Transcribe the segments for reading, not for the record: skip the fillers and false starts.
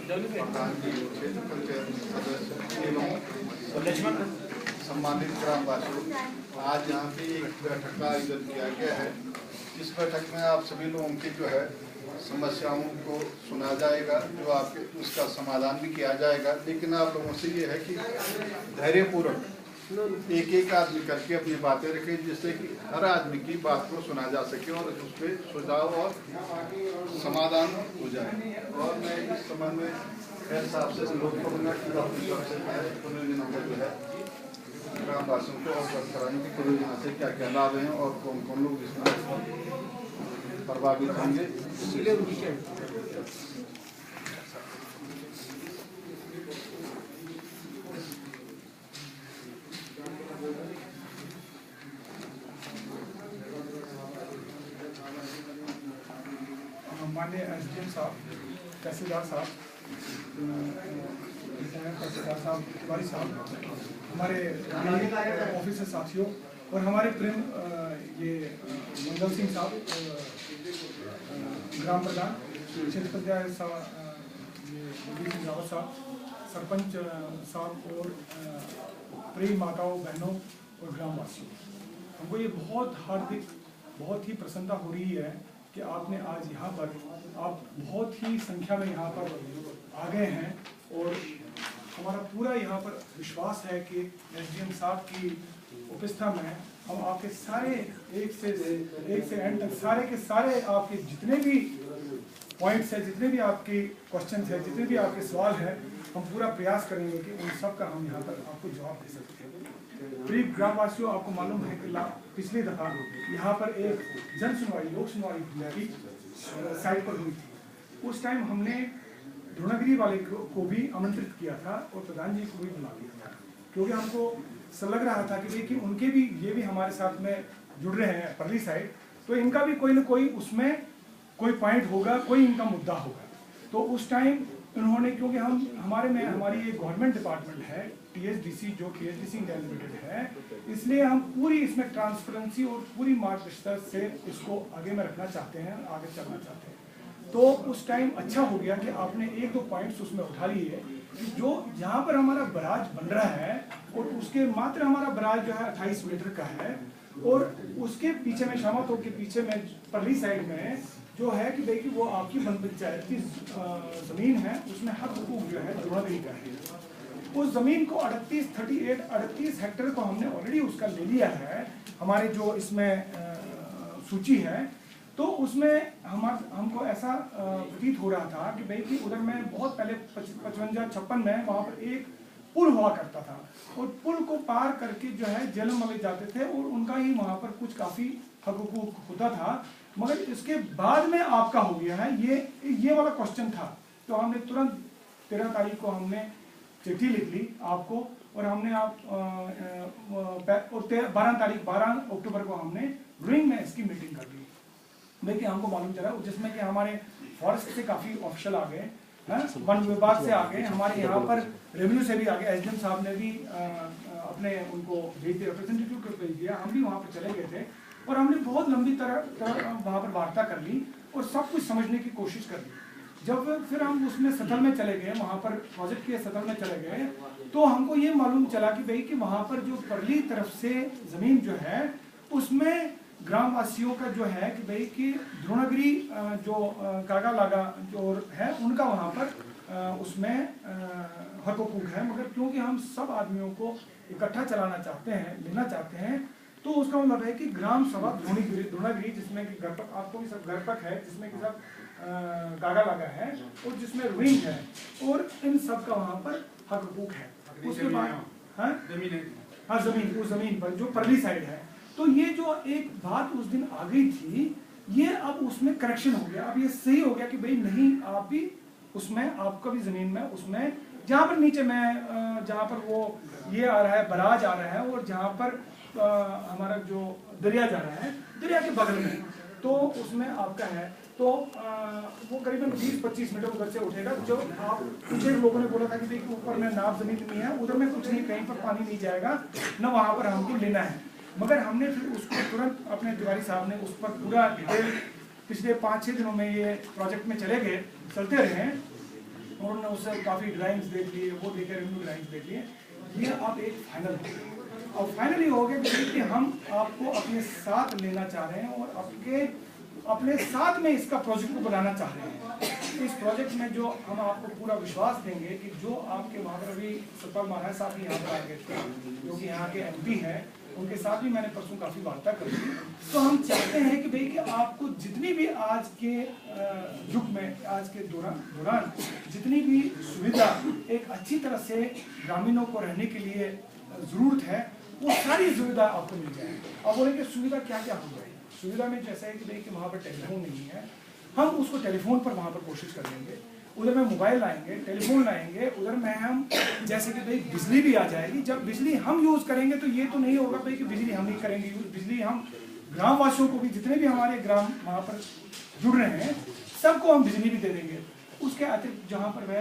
प्रधान जी, क्षेत्र पंचायत सदस्य एवं सम्मानित ग्रामवासियों, आज यहाँ पे एक बैठक का आयोजन किया गया है। इस बैठक में आप सभी लोगों की जो है समस्याओं को सुना जाएगा, जो आपके उसका समाधान भी किया जाएगा। लेकिन आप लोगों से ये है कि धैर्यपूर्वक एक एक आदमी करके अपनी बातें रखें, जिससे कि हर आदमी की बात को सुना जा सके और उस पर सुझाव और समाधान हो जाए। और मैं इस संबंध में खैर साहब से अनुरोध करूँगा कि अपनी तरफ से परियोजना का जो है ग्रामवासियों को अवगत कराने की परियोजना से क्या क्या लाभ हैं और कौन कौन लोग इसमें प्रभावित होंगे। माननीय एसडीएम साहब, तहसीलदार साहब, तहसीलदार साहब, तिवारी साहब, हमारे ऑफिसर साथियों और हमारे प्रेम ये मंगल सिंह साहब, ग्राम प्रधान, क्षेत्र पंचायत रावत साहब, सरपंच साहब और प्रेम माताओं, बहनों और ग्रामवासियों, हमको ये बहुत हार्दिक, बहुत ही प्रसन्नता हो रही है कि आपने आज यहाँ पर आप बहुत ही संख्या में यहाँ पर आ गए हैं। और हमारा पूरा यहाँ पर विश्वास है कि एसडीएम साहब की उपस्थिति में हम आपके सारे एक से एंड तक सारे के सारे आपके जितने भी पॉइंट्स हैं, जितने भी आपके क्वेश्चंस हैं, जितने भी आपके सवाल हैं, हम पूरा प्रयास करेंगे कि उन सब का हम यहाँ पर आपको जवाब दे सकते हैं। प्रिय ग्रामवासियों, आपको मालूम है कि पिछली दफा यहाँ पर एक जन सुनवाई, लोक सुनवाई साइट पर हुई थी। उस टाइम हमने द्रोणागिरी वाले को भी आमंत्रित किया था और प्रधान जी को भी बुला लिया था, क्योंकि हमको लग रहा था कि देखिए उनके भी ये भी हमारे साथ में जुड़ रहे हैं परली साइड, तो इनका भी कोई ना कोई उसमें कोई पॉइंट होगा, कोई इनका मुद्दा होगा। तो उस टाइम उन्होंने, क्योंकि हमारी ये गवर्नमेंट डिपार्टमेंट है टीएसडीसी, जो टीएसडीसी इंडिया लिमिटेड है, इसलिए हम पूरी इसमें ट्रांसपेरेंसी और पूरी मार्गदर्शिता से इसको आगे में रखना चाहते हैं, आगे चलना चाहते हैं। तो उस टाइम अच्छा हो गया कि आपने एक दो पॉइंट्स उसमें उठा लिए कि जो यहाँ पर हमारा बराज बन रहा है और उसके मात्र हमारा बराज जो है 28 मीटर का है, और उसके पीछे में शामा तोप के पीछे में परली साइड में जो है कि देखिए वो आपकी वन पंचायत की जमीन है, उसमें हक हुकूक जो है द्रोणागिरी का है। उस जमीन को 38 हेक्टेयर को हमने ऑलरेडी उसका ले लिया है, हमारे जो इसमें सूची है। तो उसमें हमको ऐसा प्रतीत हो रहा था कि भाई कि उधर में बहुत पहले 55-56 में वहाँ पर एक पुल हुआ करता था, और पुल को पार करके जो है जेलम वाले जाते थे और उनका ही वहाँ पर कुछ काफ़ी हक हुकूक होता था। मगर इसके बाद में आपका हो गया है ये वाला क्वेश्चन था। तो हमने तुरंत 13 तारीख को हमने चिट्ठी लिख ली आपको, और हमने आप 12 अक्टूबर को हमने रिंग में इसकी मीटिंग कर ली। देखिए हमको मालूम चला जिसमें कि हमारे फॉरेस्ट से काफ़ी ऑफिशियल आ गए, वन विभाग से आ गए, हमारे यहाँ पर रेवेन्यू से भी आ गए, एसडीएम साहब ने भी अपने उनको भेज दिया, रिप्रेजेंटेटिव को भेज दिया। हम भी वहाँ पर चले गए थे और हमने बहुत लंबी तरह वहाँ पर वार्ता कर ली और सब कुछ समझने की कोशिश कर ली। जब फिर हम उसमें सदन में चले गए, वहाँ पर प्रोजेक्ट के सदन में चले गए, तो हमको ये मालूम चला कि भाई कि वहाँ पर जो परली तरफ से ज़मीन जो है उसमें ग्रामवासियों का जो है कि भाई कि द्रोणागिरी जो कागा लागा जो है उनका वहाँ पर उसमें हक हुकूक है। मगर क्योंकि हम सब आदमियों को इकट्ठा चलाना चाहते हैं, लेना चाहते हैं, तो उसका मतलब है कि ग्राम सभा द्रोणागिरी जिसमें कि घरपक, आपको भी सब घरपक है, जिसमें कि सब कागा लागा है और जिसमें रिंग है, और इन सब का वहाँ पर हक हुकूक है। उसके बाद जमीन उस जमीन पर जो परली साइड है। तो ये जो एक बात उस दिन आ गई थी, ये अब उसमें करेक्शन हो गया। अब ये सही हो गया कि भाई नहीं, आप भी उसमें, आपका भी जमीन में उसमें जहाँ पर नीचे में जहाँ पर वो ये आ रहा है, बराज आ रहा है, और जहाँ पर हमारा जो दरिया जा रहा है, दरिया के बगल में, तो उसमें आपका है। तो वो करीबन 20-25 मीटर उधर से उठेगा। जो आप कुछ लोगों ने बोला था कि देखिए ऊपर में नाप जमीन नहीं है, उधर में कुछ नहीं, कहीं पर पानी नहीं जाएगा, न वहाँ पर हमको लेना है। मगर हमने फिर उसको तुरंत अपने तिवारी साहब ने उस पर पूरा डिटेल पिछले 5-6 दिनों में ये प्रोजेक्ट में चले गए, चलते रहे, और आपने उससे काफ़ी ड्राइंग्स देख लिए, वो देखे, रेवेन्यू ड्राइंग्स देख लिए, ये अब एक फाइनल हो। और फाइनली हो गया कि हम आपको अपने साथ लेना चाह रहे हैं और अपने साथ में इसका प्रोजेक्ट को बनाना चाह रहे हैं। इस प्रोजेक्ट में जो हम आपको पूरा विश्वास देंगे कि जो आपके वहाँ पर अभी सतपाल महाराज साहब भी यहाँ पर आ गए थे, जो कि यहाँ के MP हैं, उनके साथ भी मैंने परसों काफ़ी वार्ता करी। तो हम चाहते हैं कि भाई कि आपको जितनी भी आज के युग में, आज के दौरान जितनी भी सुविधा एक अच्छी तरह से ग्रामीणों को रहने के लिए ज़रूरत है, वो सारी सुविधा आपको मिल जाए। अब बोलेंगे सुविधा क्या क्या हो जाएगी? सुविधा में जैसा है कि भाई कि वहाँ पर टेलीफोन नहीं है, हम उसको टेलीफोन पर वहाँ पर कोशिश कर लेंगे। उधर में मोबाइल लाएंगे, टेलीफोन लाएंगे, उधर में हम जैसे कि भाई बिजली भी आ जाएगी। जब बिजली हम यूज़ करेंगे तो ये तो नहीं होगा भाई कि बिजली हम ही करेंगे यूज़, बिजली हम ग्रामवासियों को भी, जितने भी हमारे ग्राम वहाँ पर जुड़ रहे हैं, सबको हम बिजली भी दे देंगे। उसके अतिरिक्त जहाँ पर वह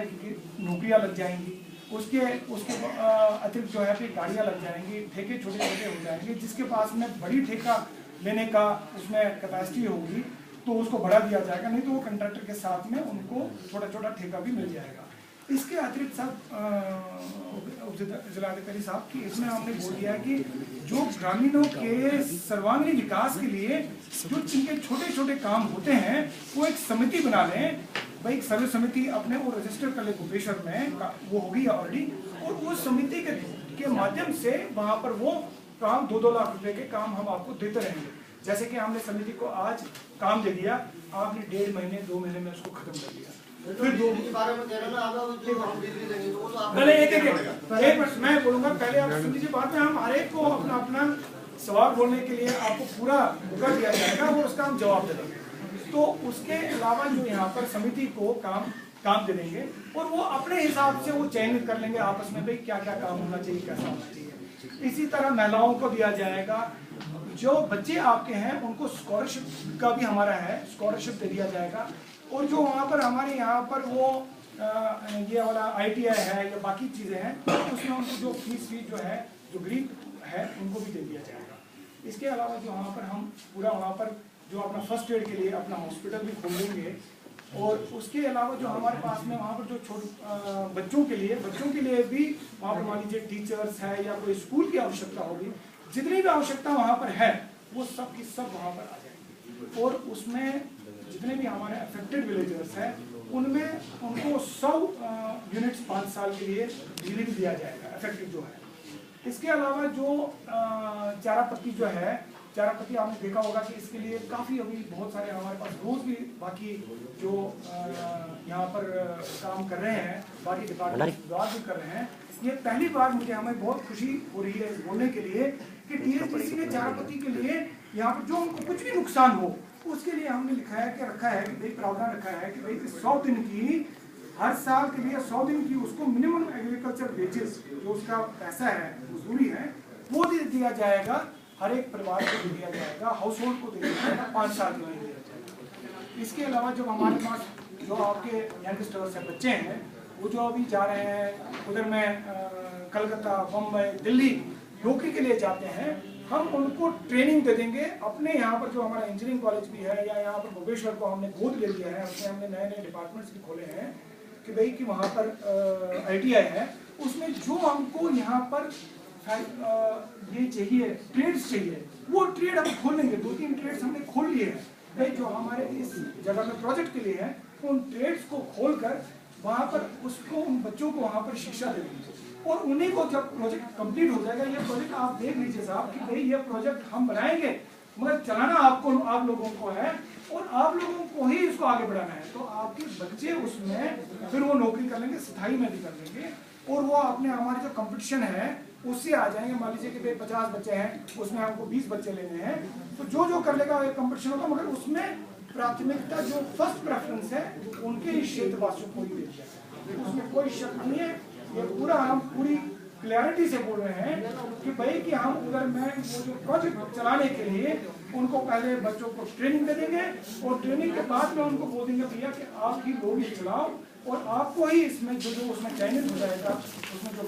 नौकरियाँ लग जाएंगी, उसके अतिरिक्त जो है फिर गाड़ियाँ लग जाएंगी, ठेके छोटे छोटे हो जाएंगे। जिसके पास में बड़ी ठेका लेने का उसमें कैपेसिटी होगी तो उसको बढ़ा दिया जाएगा, नहीं तो वो कंट्रैक्टर के साथ में उनको छोटा छोटा ठेका भी मिल जाएगा। इसके अतिरिक्त साहब जिलाधिकारी साहब की इसमें हमने बोल दिया है कि जो ग्रामीणों के सर्वांगीण विकास के लिए जो जिनके छोटे छोटे काम होते हैं वो एक समिति बना लें। भाई सर्वे समिति अपने वो रजिस्टर कर ले गोपेश्वर में, वो होगी ऑलरेडी, और उस समिति के माध्यम से वहाँ पर वो काम 2-2 लाख रुपए के काम हम आपको देते रहेंगे। जैसे कि हमने समिति को आज काम दे दिया, आपने 1.5 महीने 2 महीने में उसको खत्म कर दिया। फिर पहले एक मैं बोलूंगा, पहले आप सुन लीजिए, बाद में हम हर एक को अपना अपना सवाल बोलने के लिए आपको पूरा मौका दिया जाएगा और उसका हम जवाब दे देंगे। तो उसके अलावा जो यहाँ पर समिति को काम दे देंगे और वो अपने हिसाब से वो चयनित कर लेंगे आपस में भाई क्या क्या काम होना चाहिए, कैसा होना चाहिए। इसी तरह महिलाओं को दिया जाएगा, जो बच्चे आपके हैं उनको स्कॉलरशिप का भी हमारा है, स्कॉलरशिप दे दिया जाएगा। और जो वहाँ पर हमारे यहाँ पर वो ये वाला ITI है या बाकी चीज़ें हैं, उसमें उनको जो फीस जो है, जो गरीब है, उनको भी दे दिया जाएगा। इसके अलावा जो वहाँ पर हम पूरा वहाँ पर जो अपना फर्स्ट एड के लिए अपना हॉस्पिटल भी खोल देंगे। और उसके अलावा जो हमारे पास में वहाँ पर जो छोटे बच्चों के लिए भी वहाँ पर मान लीजिए टीचर्स है या कोई स्कूल की आवश्यकता होगी, जितनी भी आवश्यकता वहाँ पर है वो सब की सब वहाँ पर आ जाएंगी। और उसमें जितने भी हमारे अफेक्टेड विलेजर्स हैं उनमें उनको 100 यूनिट्स 5 साल के लिए बिजली भी दिया जाएगा, अफेक्टेड जो है। इसके अलावा जो चारा पत्ती जो है, चारा पत्ती आपने देखा होगा कि इसके लिए काफ़ी अभी बहुत सारे हमारे पास रोज भी बाकी जो यहाँ पर काम कर रहे हैं, बाकी डिपार्टमेंट भी कर रहे हैं। ये पहली बार हमें बहुत खुशी हो रही है बोलने के लिए कि TSDC ने चारा पत्ती के लिए यहाँ पर जो उनको कुछ भी नुकसान हो उसके लिए हमने रखा है कि भाई प्रावधान रखा है कि भाई 100 दिन की, हर साल के लिए 100 दिन की उसको मिनिमम एग्रीकल्चर वेजेस जो उसका पैसा है, मजदूरी है, वो दे दिया जाएगा, हर एक परिवार को दे दिया जाएगा, हाउस होल्ड को दे दिया जाएगा, 5 साल के लिए दिया जाएगा। इसके अलावा जो हमारे पास जो आपके यंगस्टर्स हैं, बच्चे हैं, वो जो अभी जा रहे हैं उधर में कलकत्ता, बम्बई, दिल्ली नौकरी के लिए जाते हैं, हम उनको ट्रेनिंग दे देंगे। अपने यहाँ पर जो हमारा इंजीनियरिंग कॉलेज भी है या यहाँ पर भुवनेश्वर को हमने गोद ले लिया है, उसमें हमने नए नए डिपार्टमेंट्स भी खोले हैं कि भाई कि वहाँ पर ITI है, उसमें जो हमको यहाँ पर ये चाहिए, ट्रेड्स चाहिए, वो ट्रेड हम खोल लेंगे। 2-3 ट्रेड्स हमने खोल लिए हैं भाई जो हमारे इस जगह में प्रोजेक्ट के लिए है। उन ट्रेड्स को खोल कर वहाँ पर उसको, उन बच्चों को वहाँ पर शिक्षा दे देंगे और उन्हीं को जब प्रोजेक्ट कंप्लीट हो जाएगा, ये प्रोजेक्ट आप देख लीजिए साहब कि भाई ये प्रोजेक्ट हम बनाएंगे मगर चलाना आप लोगों को है और आप लोगों को ही इसको आगे बढ़ाना है। तो आपके बच्चे उसमें फिर वो नौकरी कर लेंगे, स्थायी में भी कर लेंगे और वो अपने हमारे जो कंपटीशन है उससे आ जाएंगे। मान लीजिए कि भाई 50 बच्चे हैं, उसमें हमको 20 बच्चे लेने हैं, तो जो कर लेगा एक कंपटीशन होगा, मगर उसमें प्राथमिकता जो फर्स्ट प्रेफरेंस है उनके ही क्षेत्रवासियों को ही दे दिया जाए, उसमें कोई शक नहीं है। ये पूरा हम पूरी क्लैरिटी से बोल रहे हैं कि भाई कि हम उधर में वो जो प्रोजेक्ट चलाने के लिए उनको पहले बच्चों को ट्रेनिंग दे देंगे और ट्रेनिंग के बाद में उनको बोल देंगे भैया कि आप ही लोग चलाओ और आपको ही इसमें जो उसमें चयनित हो जाएगा उसमें जो